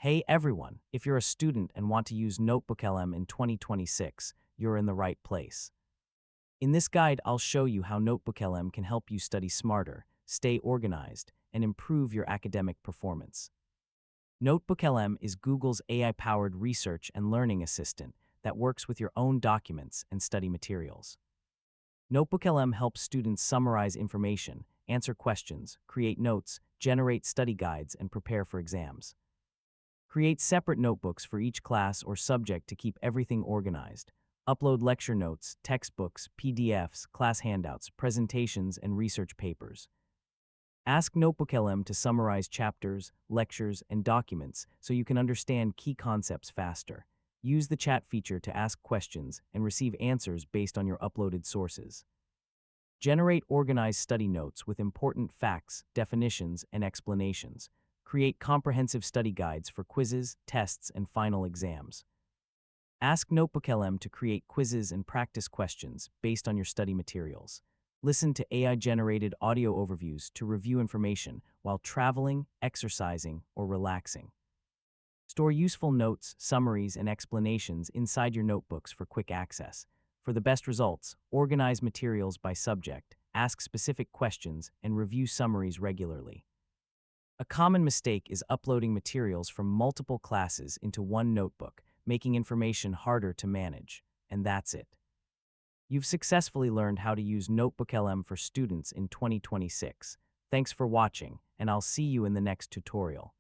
Hey everyone, if you're a student and want to use NotebookLM in 2026, you're in the right place. In this guide, I'll show you how NotebookLM can help you study smarter, stay organized, and improve your academic performance. NotebookLM is Google's AI-powered research and learning assistant that works with your own documents and study materials. NotebookLM helps students summarize information, answer questions, create notes, generate study guides, and prepare for exams. Create separate notebooks for each class or subject to keep everything organized. Upload lecture notes, textbooks, PDFs, class handouts, presentations, and research papers. Ask NotebookLM to summarize chapters, lectures, and documents so you can understand key concepts faster. Use the chat feature to ask questions and receive answers based on your uploaded sources. Generate organized study notes with important facts, definitions, and explanations. Create comprehensive study guides for quizzes, tests, and final exams. Ask NotebookLM to create quizzes and practice questions based on your study materials. Listen to AI-generated audio overviews to review information while traveling, exercising, or relaxing. Store useful notes, summaries, and explanations inside your notebooks for quick access. For the best results, organize materials by subject, ask specific questions, and review summaries regularly. A common mistake is uploading materials from multiple classes into one notebook, making information harder to manage. And that's it. You've successfully learned how to use NotebookLM for students in 2026. Thanks for watching, and I'll see you in the next tutorial.